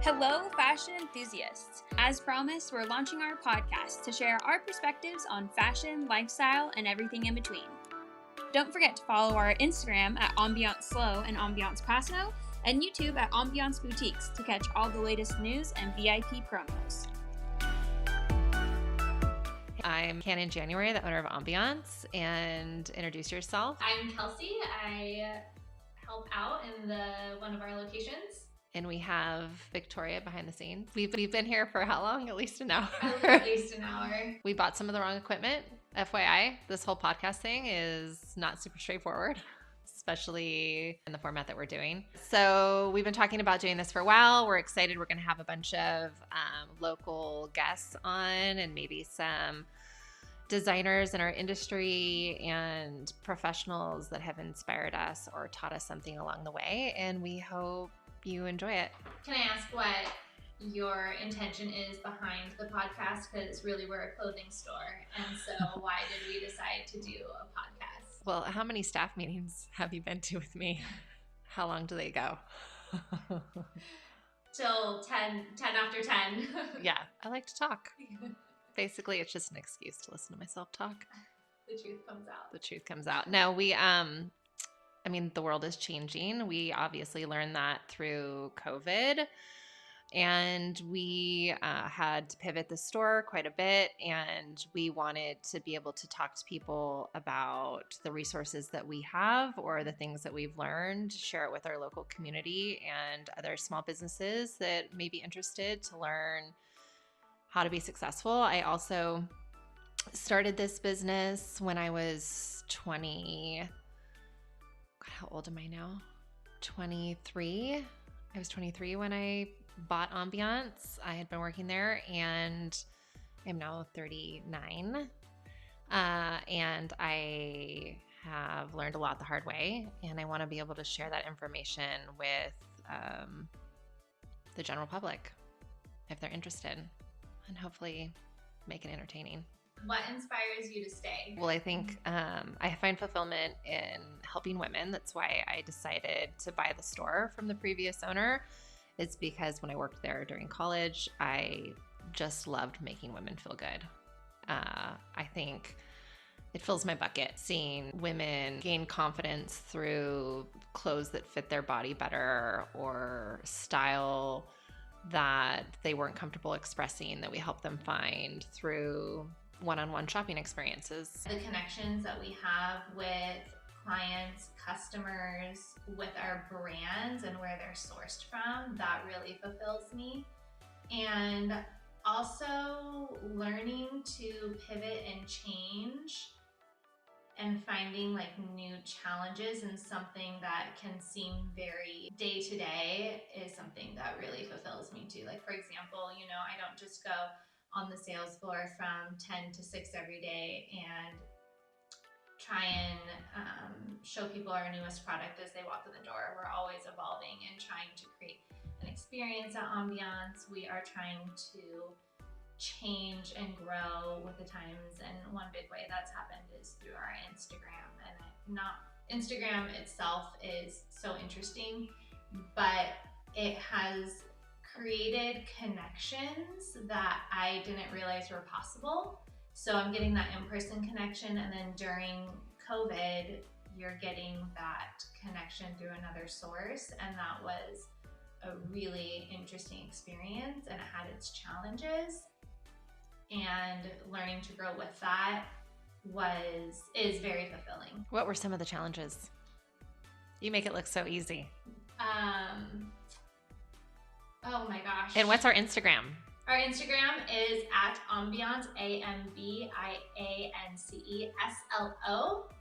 Hello, fashion enthusiasts. As promised, we're launching our podcast to share our perspectives on fashion, lifestyle, and everything in between. Don't forget to follow our Instagram at Ambiance Slow and Ambiance Paso, and YouTube at Ambiance Boutiques to catch all the latest news and VIP promos. I'm Cannon January, the owner of Ambiance, and introduce yourself. I'm Kelsey. I help out in one of our locations. And we have Victoria behind the scenes. We've been here for how long? At least an hour. At least an hour. We bought some of the wrong equipment. FYI, this whole podcast thing is not super straightforward, especially in the format that we're doing. So we've been talking about doing this for a while. We're excited. We're going to have a bunch of local guests on and maybe some designers in our industry and professionals that have inspired us or taught us something along the way. And we hope you enjoy it. Can I ask what your intention is behind the podcast? Because really we're a clothing store. And so why did we decide to do a podcast? Well, how many staff meetings have you been to with me? How long do they go? Till 10 after 10. Yeah, I like to talk. Basically, it's just an excuse to listen to myself talk. The truth comes out. The truth comes out. No, the world is changing. We obviously learned that through COVID. And we had to pivot the store quite a bit. And we wanted to be able to talk to people about the resources that we have or the things that we've learned, share it with our local community and other small businesses that may be interested to learn how to be successful. I also started this business when I was 20. How old am I now? 23. I was 23 when I bought Ambiance. I had been working there and I'm now 39. And I have learned a lot the hard way. And I want to be able to share that information with the general public if they're interested and hopefully make it entertaining. What inspires you to stay? Well, I think I find fulfillment in helping women. That's why I decided to buy the store from the previous owner. It's because when I worked there during college, I just loved making women feel good. I think it fills my bucket seeing women gain confidence through clothes that fit their body better or style that they weren't comfortable expressing, that we help them find through one-on-one shopping experiences. The connections that we have with clients, customers, with our brands and where they're sourced from, that really fulfills me. And also learning to pivot and change and finding like new challenges in something that can seem very day to day is something that really fulfills me too. Like for example, I don't just go on the sales floor from 10 to 6 every day and try and show people our newest product as they walk in the door. We're always evolving and trying to create an experience at Ambiance. We are trying to change and grow with the times, and one big way that's happened is through our Instagram. And Instagram itself is so interesting, but it has created connections that I didn't realize were possible. So I'm getting that in-person connection, and then during COVID, you're getting that connection through another source, and that was a really interesting experience, and it had its challenges. And learning to grow with that is very fulfilling. What were some of the challenges? You make it look so easy. Oh my gosh. And what's our Instagram? Our Instagram is at Ambiance, AMBIANCESLO,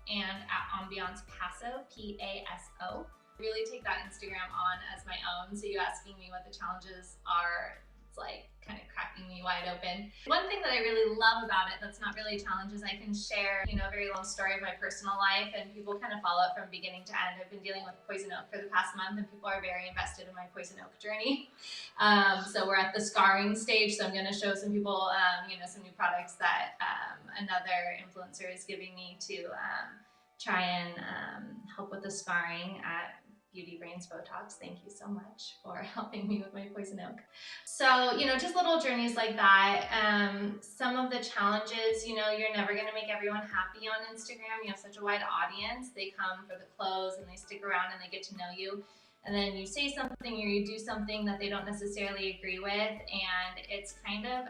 and at Ambiance Paso, PASO. Really take that Instagram on as my own. So you asking me what the challenges are, it's like kind of cracking me wide open. One thing that I really love about it that's not really a challenge is I can share, a very long story of my personal life, and people kind of follow it from beginning to end. I've been dealing with poison oak for the past month, and people are very invested in my poison oak journey. So we're at the scarring stage, so I'm going to show some people, some new products that another influencer is giving me to try and help with the scarring at Beauty Brains Botox. Thank you so much for helping me with my poison oak. So, just little journeys like that. Some of the challenges, you're never going to make everyone happy on Instagram. You have such a wide audience. They come for the clothes and they stick around and they get to know you. And then you say something or you do something that they don't necessarily agree with. And it's kind of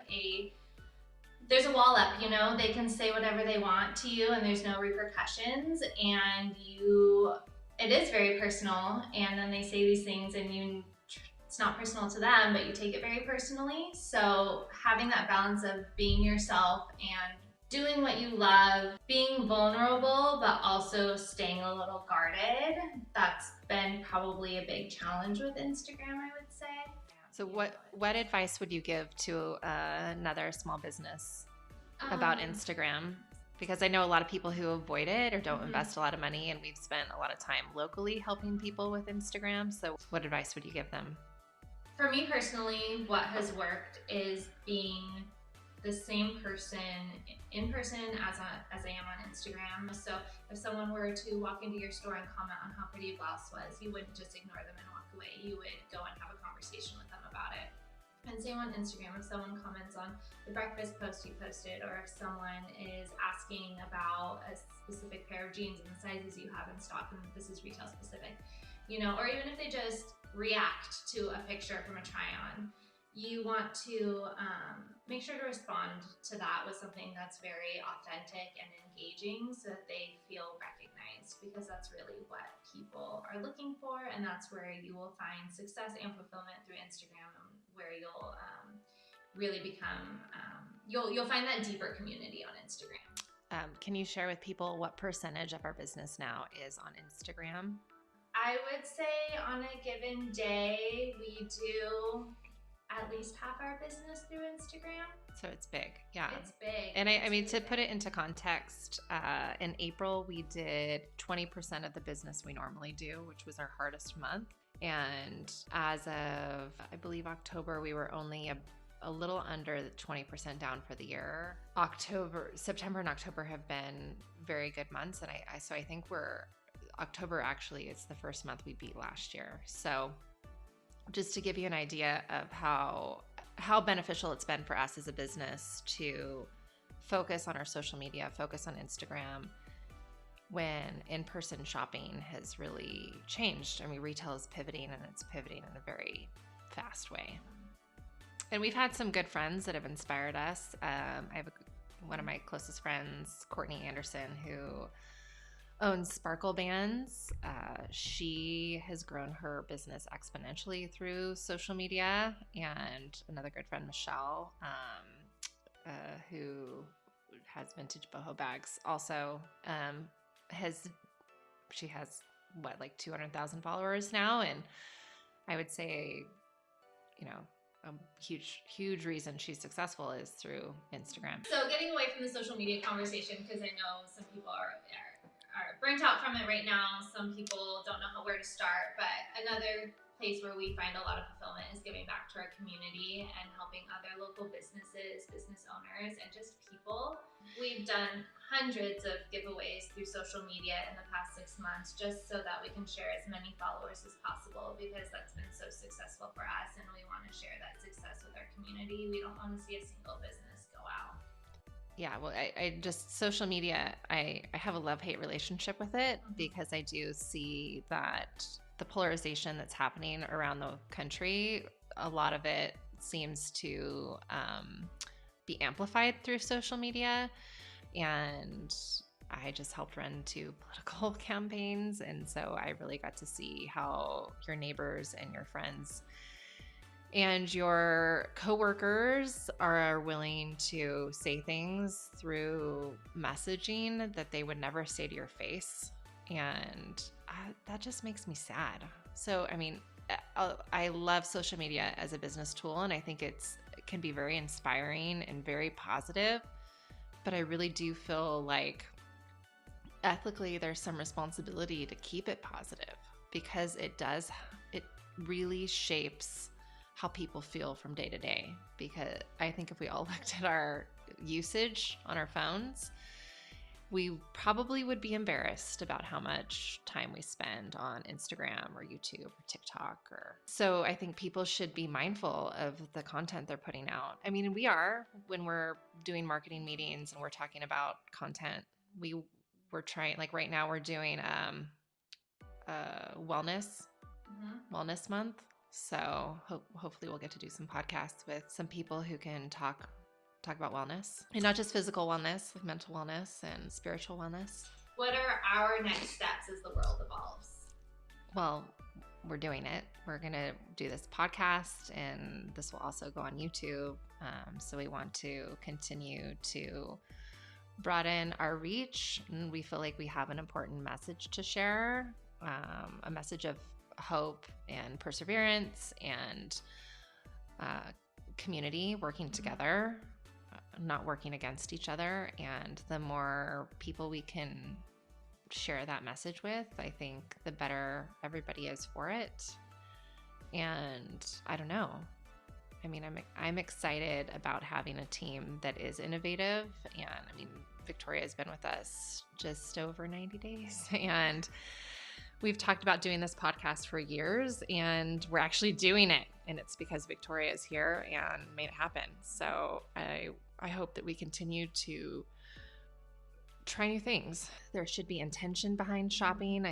there's a wall up, they can say whatever they want to you and there's no repercussions. And it is very personal, and then they say these things and it's not personal to them, but you take it very personally. So having that balance of being yourself and doing what you love, being vulnerable, but also staying a little guarded, that's been probably a big challenge with Instagram, I would say. So what advice would you give to another small business about Instagram? Because I know a lot of people who avoid it or don't invest a lot of money, and we've spent a lot of time locally helping people with Instagram. So what advice would you give them? For me personally, what has worked is being the same person in person as I am on Instagram. So if someone were to walk into your store and comment on how pretty a blouse was, you wouldn't just ignore them and walk away. You would go and have a conversation with them about it. And same on Instagram, if someone comments on the breakfast post you posted, or if someone is asking about a specific pair of jeans and the sizes you have in stock, and this is retail specific, or even if they just react to a picture from a try-on, you want to make sure to respond to that with something that's very authentic and engaging so that they feel recognized, because that's really what people are looking for, and that's where you will find success and fulfillment through Instagram, where you'll really become, you'll find that deeper community on Instagram. Can you share with people what percentage of our business now is on Instagram? I would say on a given day, we do at least half our business through Instagram. So it's big. Yeah. It's big. And I mean, to put it into context, in April, we did 20% of the business we normally do, which was our hardest month. And as of, I believe, October, we were only a little under 20% down for the year. September and October have been very good months. And I think October actually is the first month we beat last year. So just to give you an idea of how beneficial it's been for us as a business to focus on our social media, focus on Instagram, when in-person shopping has really changed. I mean, retail is pivoting, and it's pivoting in a very fast way. And we've had some good friends that have inspired us. I have one of my closest friends, Courtney Anderson, who owns Sparkle Bands. She has grown her business exponentially through social media. And another good friend, Michelle, who has Vintage Boho Bags, also she has like 200,000 followers now. And I would say, a huge reason she's successful is through Instagram. So getting away from the social media conversation, because I know some people are burnt out from it right now. Some people don't know where to start, but another place where we find a lot of fulfillment is giving back to our community and helping other local businesses, business owners, and just people. We've done hundreds of giveaways through social media in the past 6 months, just so that we can share as many followers as possible, because that's been so successful for us, and we want to share that success with our community. We don't want to see a single business go out. Yeah, well, I just, social media, I have a love-hate relationship with it, because I do see that the polarization that's happening around the country, a lot of it seems to be amplified through social media. And I just helped run 2 political campaigns. And so I really got to see how your neighbors and your friends and your coworkers are willing to say things through messaging that they would never say to your face. And that just makes me sad. So, I mean, I love social media as a business tool, and I think it can be very inspiring and very positive. But I really do feel like ethically there's some responsibility to keep it positive, because it really shapes how people feel from day to day. Because I think if we all looked at our usage on our phones, we probably would be embarrassed about how much time we spend on Instagram or YouTube or TikTok. So I think people should be mindful of the content they're putting out. I mean, we are, when we're doing marketing meetings and we're talking about content, we're trying, like right now we're doing wellness month. So hopefully we'll get to do some podcasts with some people who can talk about wellness, and not just physical wellness, like mental wellness and spiritual wellness. What are our next steps as the world evolves? Well, we're doing it. We're going to do this podcast, and this will also go on YouTube. So we want to continue to broaden our reach, and we feel like we have an important message to share, a message of hope and perseverance and community working together, not working against each other. And the more people we can share that message with, I think the better everybody is for it. And I don't know. I mean, I'm excited about having a team that is innovative. And I mean, Victoria has been with us just over 90 days. And we've talked about doing this podcast for years, and we're actually doing it. And it's because Victoria is here and made it happen. So I hope that we continue to try new things. There should be intention behind shopping.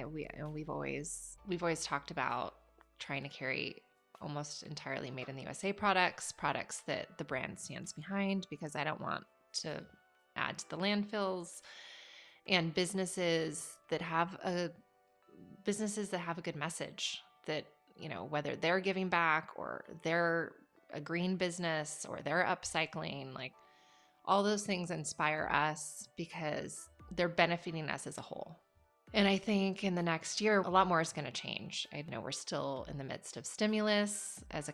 We've always talked about trying to carry almost entirely made in the USA products that the brand stands behind, because I don't want to add to the landfills, and businesses that have a good message, that, you know, whether they're giving back or they're a green business or they're upcycling, like all those things inspire us because they're benefiting us as a whole. And I think in the next year, a lot more is going to change. I know we're still in the midst of stimulus as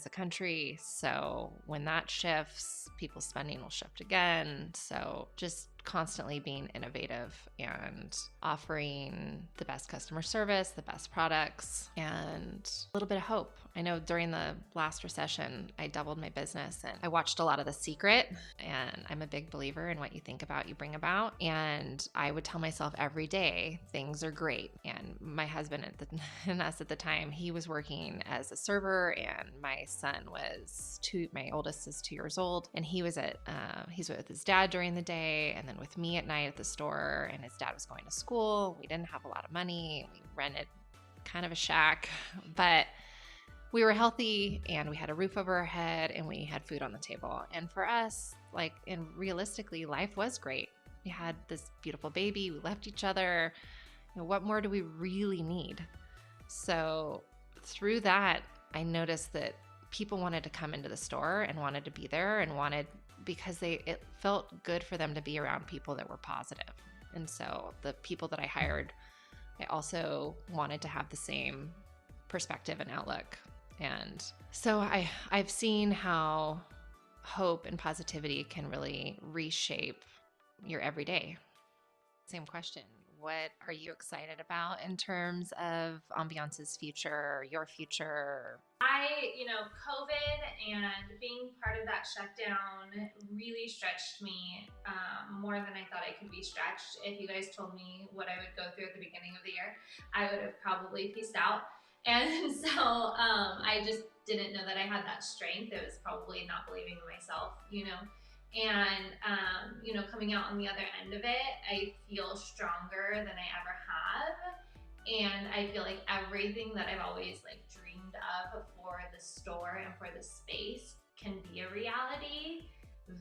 a country. So when that shifts, people's spending will shift again. So just constantly being innovative and offering the best customer service, the best products, and a little bit of hope. I know during the last recession, I doubled my business, and I watched a lot of The Secret, and I'm a big believer in what you think about, you bring about. And I would tell myself every day, things are great. And my husband and us at the time, he was working as a server, and my oldest is 2 years old, and he's with his dad during the day, and then with me at night at the store. And his dad was going to school. We didn't have a lot of money. We rented kind of a shack, but we were healthy, and we had a roof over our head, and we had food on the table. And for us, and realistically, life was great. We had this beautiful baby. We left each other. You know, what more do we really need? So through that, I noticed that people wanted to come into the store and wanted to be there and because it felt good for them to be around people that were positive. And so the people that I hired, I also wanted to have the same perspective and outlook. And so I've seen how hope and positivity can really reshape your everyday. Same question. What are you excited about in terms of Ambiance's future, your future? COVID and being part of that shutdown really stretched me more than I thought I could be stretched. If you guys told me what I would go through at the beginning of the year, I would have probably peaced out. And so I just didn't know that I had that strength. It was probably not believing in myself, And, coming out on the other end of it, I feel stronger than I ever have. And I feel like everything that I've always dreamed of for the store and for the space can be a reality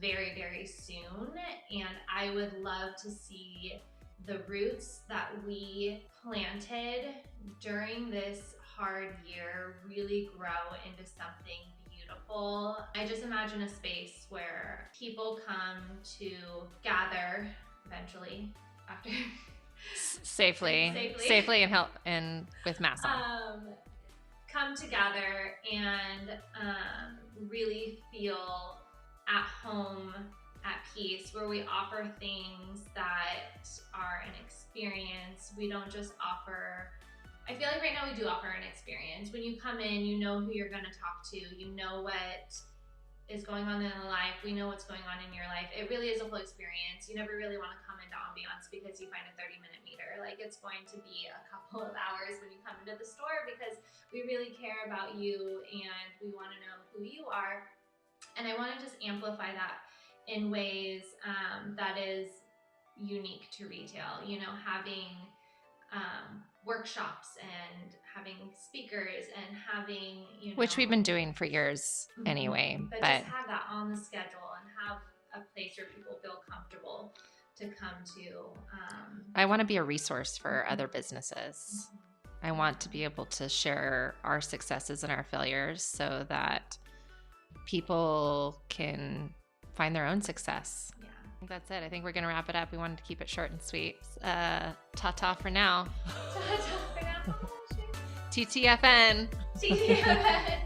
very, very soon. And I would love to see the roots that we planted during this hard year really grow into something beautiful. I just imagine a space where people come to gather eventually after safely and help and with masks on. Come together and really feel at home, at peace, where we offer things that are an experience. We don't just offer, I feel like right now we do offer an experience. When you come in, you know who you're going to talk to, you know what is going on in their life. We know what's going on in your life. It really is a whole experience. You never really want to come into Ambiance because you find a 30-minute meter. Like, it's going to be a couple of hours when you come into the store because we really care about you and we want to know who you are. And I want to just amplify that in ways that is unique to retail. You know, having workshops and having speakers and having, you know, which we've been doing for years anyway. But just have that on the schedule and have a place where people feel comfortable to come to. I want to be a resource for other businesses. I want to be able to share our successes and our failures so that people can find their own success. Yeah. I think that's it. I think we're going to wrap it up. We wanted to keep it short and sweet. Ta-ta for now. Ta-ta for now. TTFN. TTFN.